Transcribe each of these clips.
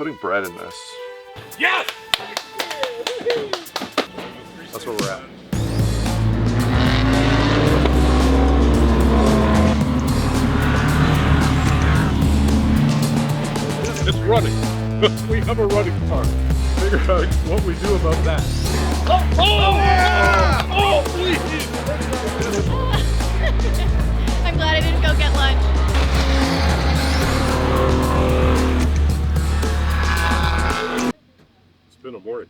putting bread in this. Yes! That's where we're at. It's running. We have a running car. Figure out what we do about that. Oh, yeah! Oh, please! I'm glad I didn't go get lunch. It's been a morning.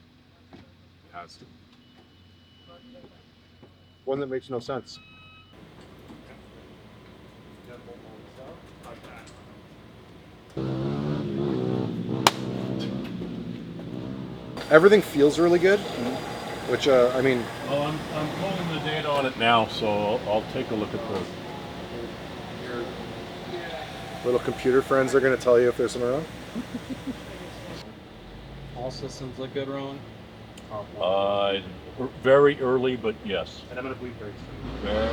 It has. One that makes no sense. Everything feels really good, which I mean. Well, I'm pulling the data on it now, so I'll take a look at the Little computer friends are going to tell you if there's something wrong. All systems look good, Rowan? very early, but yes. And I'm going to bleed very soon. Very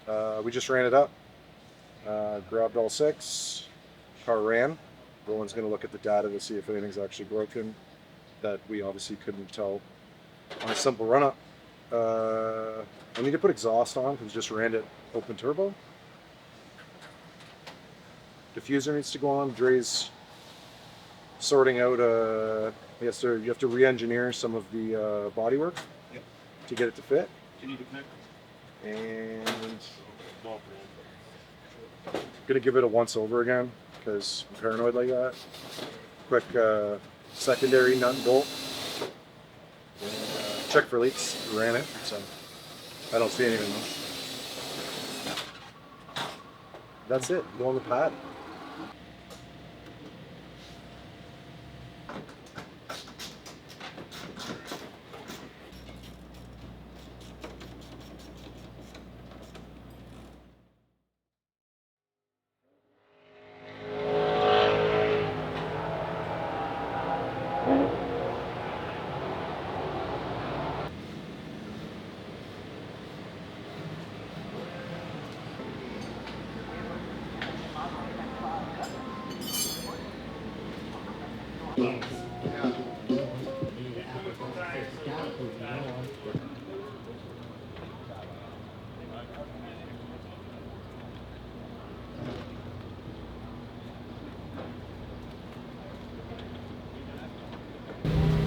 early. We just ran it up. Grabbed all 6. Car ran. Rowan's going to look at the data to see if anything's actually broken that we obviously couldn't tell on a simple run-up. I need to put exhaust on because just ran it open turbo. Diffuser needs to go on. Dre's sorting out. You have to re-engineer some of the bodywork to get it to fit. Do you need to connect? And gonna give it a once over again because I'm paranoid like that. Quick secondary nut and bolt. And, check for leaks. Ran it, so I don't see anything though. That's it. Go on the pad.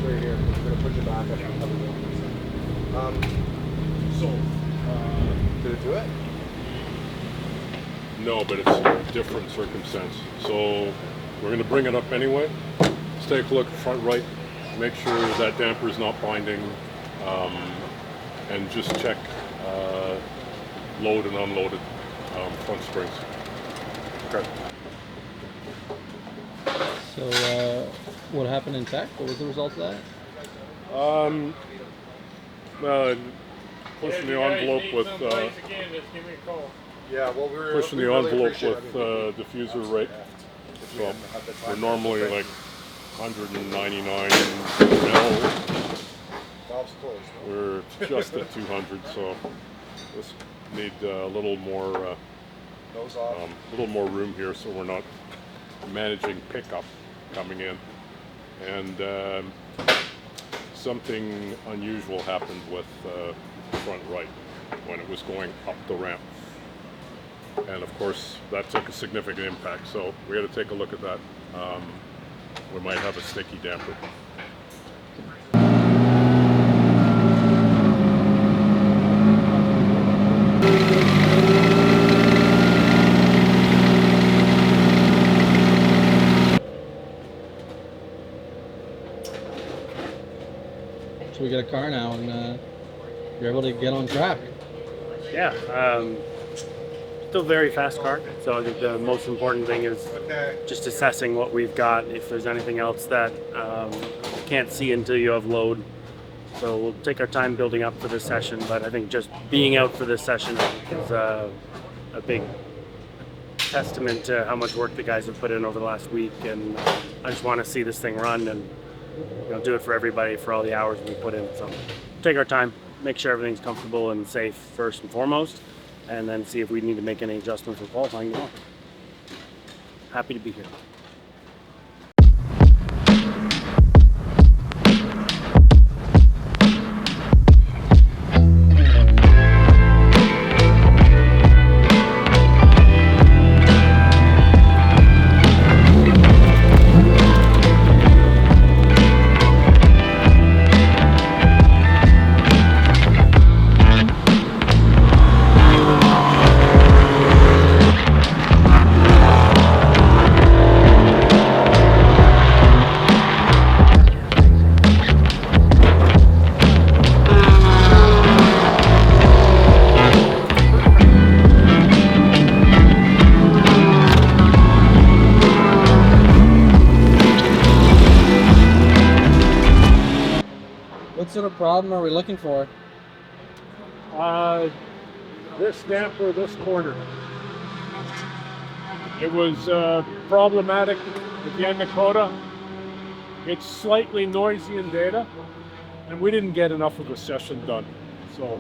Right here. I'm gonna push it back. Did it do it? No, but it's a different circumstance. So we're going to bring it up anyway. Let's take a look at front right. Make sure that damper is not binding, and just check load and unloaded front springs. Okay. So, what happened in tech? What was the result of that? Pushing the envelope with Yeah, well, pushing the envelope with diffuser rate. So we're normally like 199 mil. We're just at 200, so this need a little more room here, so we're not managing pickup coming in. And something unusual happened with front right when it was going up the ramp. And of course, that took a significant impact, so we got to take a look at that. We might have a sticky damper. So we got a car now, and you're able to get on track. Yeah, still very fast car. So I think the most important thing is just assessing what we've got. If there's anything else that you can't see until you have load. So we'll take our time building up for this session. But I think just being out for this session is a big testament to how much work the guys have put in over the last week. And I just want to see this thing run and do it for everybody for all the hours we put in. So take our time, make sure everything's comfortable and safe first and foremost, and then see if we need to make any adjustments for qualifying. Happy to be here. What problem are we looking for? This damper, this corner. It was problematic with the Dakota. It's slightly noisy in data, and we didn't get enough of a session done. So,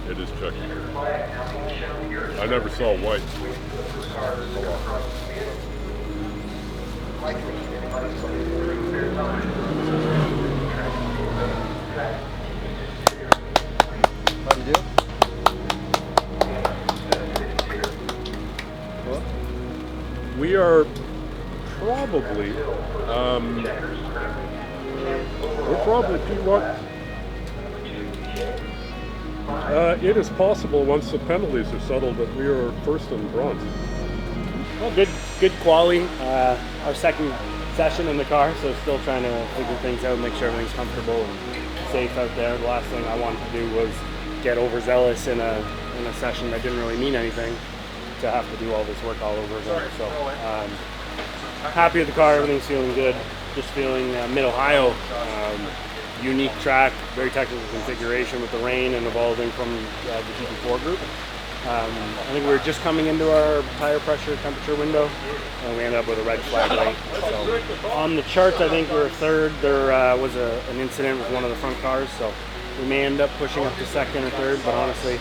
It is checking. I never saw white. How do you do? We are probably, we're probably it is possible once the penalties are settled that we are first in bronze. Well, good quality. Our second session in the car, so still trying to figure things out, make sure everything's comfortable and safe out there. The last thing I wanted to do was get overzealous in a session that didn't really mean anything, to have to do all this work all over again. So happy with the car, everything's feeling good. Just feeling Mid-Ohio, unique track, very technical configuration with the rain and evolving from the GP4 group. I think we were just coming into our tire pressure temperature window, and we ended up with a red flag light. So on the charts, I think we were third. There was an incident with one of the front cars, so we may end up pushing up to second or third. But honestly,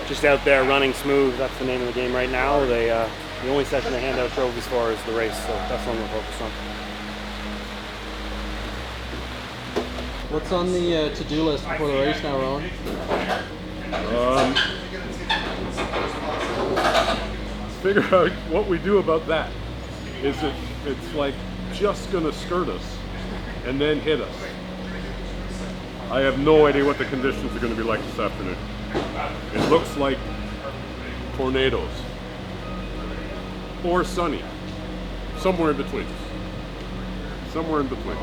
just out there running smooth. That's the name of the game right now. The only session they hand out trophies for is the race, so that's what we're focused on. What's on the to-do list before the race now, Rowan? Figure out what we do about that. It's like just gonna skirt us and then hit us. I have no idea what the conditions are gonna be like this afternoon. It looks like tornadoes or sunny, somewhere in between. Somewhere in between.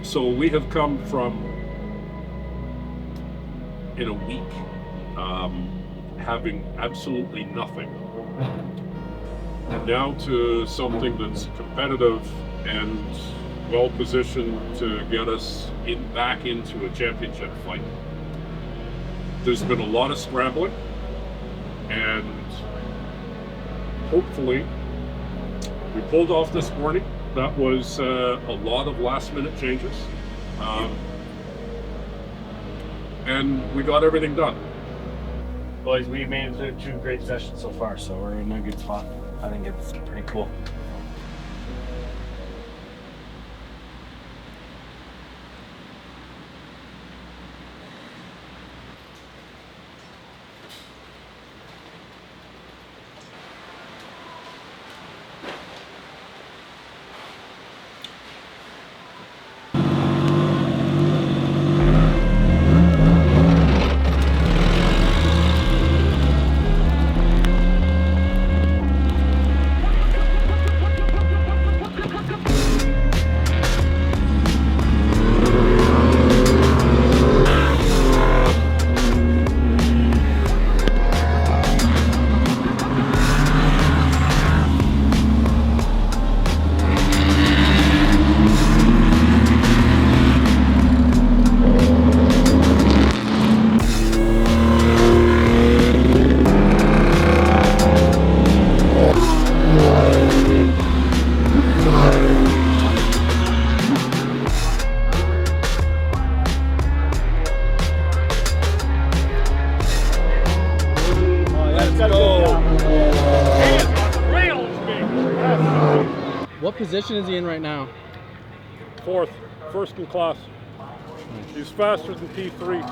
So we have come from, in a week, having absolutely nothing, and now to something that's competitive and well positioned to get us back into a championship fight. There's been a lot of scrambling, and hopefully we pulled off this morning. That was a lot of last minute changes, and we got everything done. Boys, we made it through 2 great sessions so far, so we're in a good spot. I think it's pretty cool. What position is he in right now? fourth, first in class. He's faster than P3.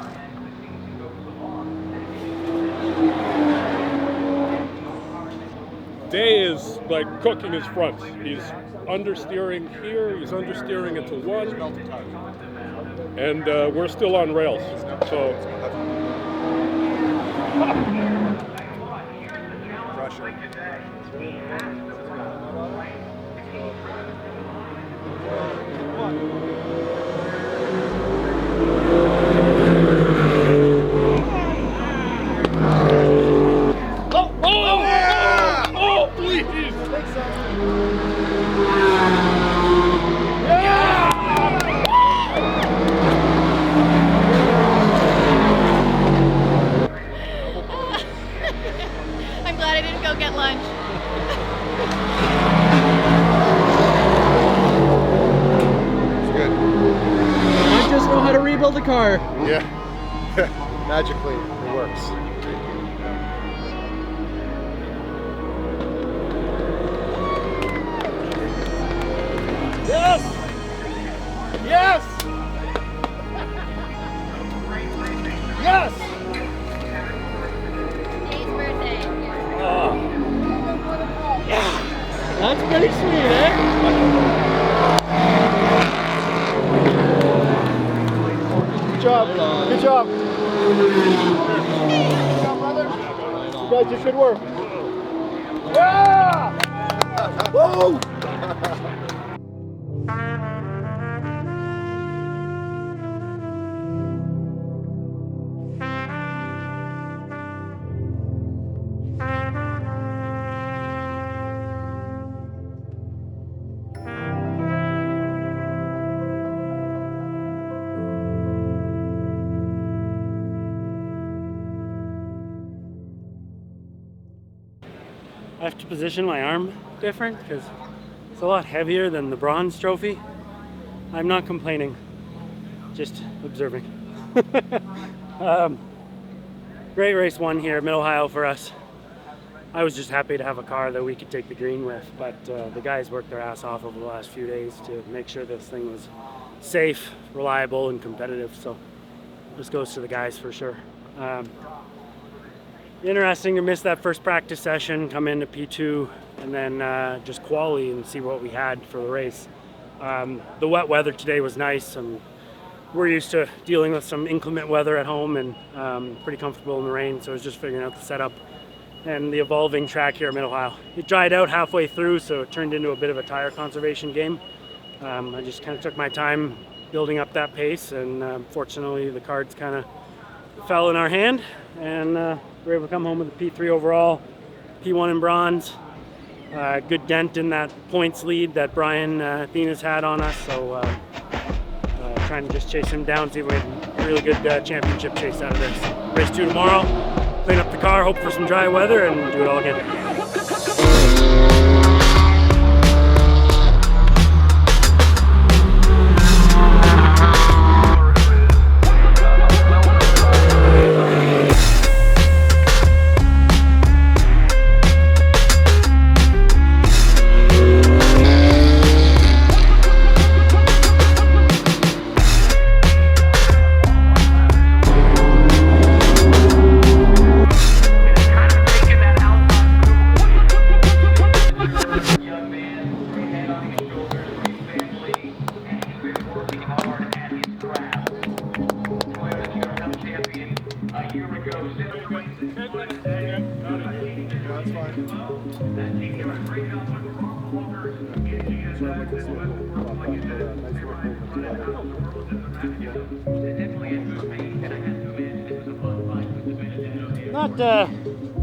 Day is like cooking his fronts. He's understeering here, he's understeering into one, and we're still on rails. So I'm glad I didn't go get lunch. It's good. I just know how to rebuild a car. Yeah. Magically, it works. yes, yes, yes. Today's birthday. That's pretty sweet, eh? Good job. Good job. You guys did good work. Yeah! Woo! I have to position my arm different because it's a lot heavier than the bronze trophy. I'm not complaining, just observing. Great race one here, Mid-Ohio for us. I was just happy to have a car that we could take the green with, but the guys worked their ass off over the last few days to make sure this thing was safe, reliable, and competitive. So this goes to the guys for sure. Interesting to miss that first practice session, come into P2, and then just quali and see what we had for the race. The wet weather today was nice, and we're used to dealing with some inclement weather at home, and pretty comfortable in the rain, so I was just figuring out the setup and the evolving track here at Mid-Ohio. It dried out halfway through, so it turned into a bit of a tire conservation game. I just kind of took my time building up that pace, and fortunately the cards kind of fell in our hand, and we were able to come home with a P3 overall, P1 in bronze. Good dent in that points lead that Brian Athena's had on us, so trying to just chase him down, see if we have a really good championship chase out of this. Race 2 tomorrow, clean up the car, hope for some dry weather, and do it all again.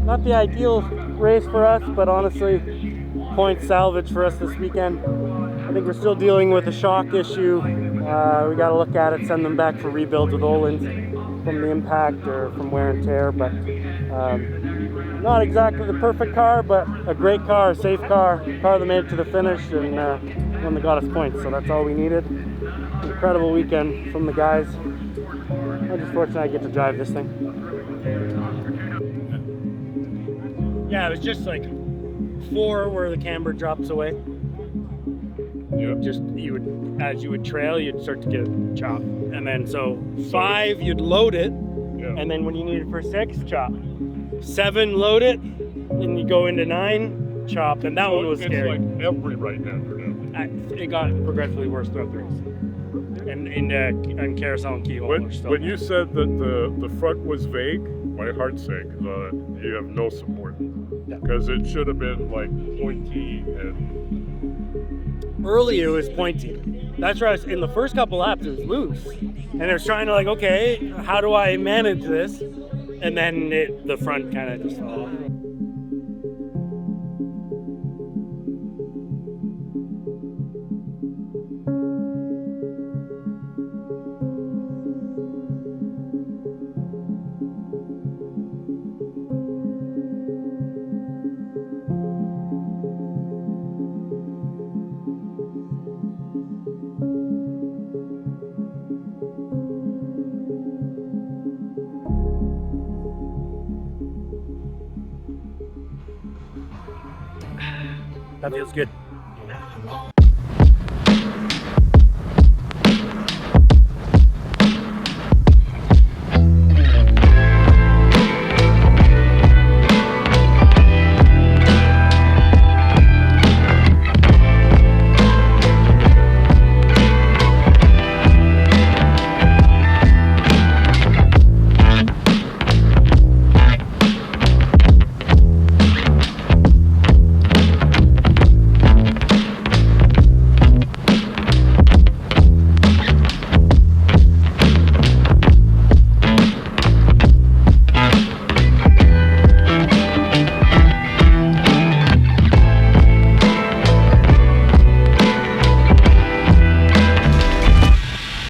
Not the ideal race for us, but honestly, points salvage for us this weekend. I think we're still dealing with a shock issue. We got to look at it, send them back for rebuilds with Olin's from the impact or from wear and tear. But not exactly the perfect car, but a great car, a safe car that made it to the finish, and one that got us points. So that's all we needed. Incredible weekend from the guys. I'm just fortunate I get to drive this thing. Yeah, it was just like 4 where the camber drops away. Yep. Just as you would trail, you'd start to get a chop, and then so 5 you'd load it, Yeah. and then when you need it for 6, chop. 7, load it, then you go into 9, chopped, and that one was It's scary. like every right-hander now. It got progressively worse throughout the race. And in carousel and keyhole are still. When you said that the front was vague, my heart sank because you have no support. Because it should have been like pointy and Early it was pointy. That's right. In the first couple laps, it was loose, and it was trying to like, okay, how do I manage this? And then the front kind of just fell off. That feels good.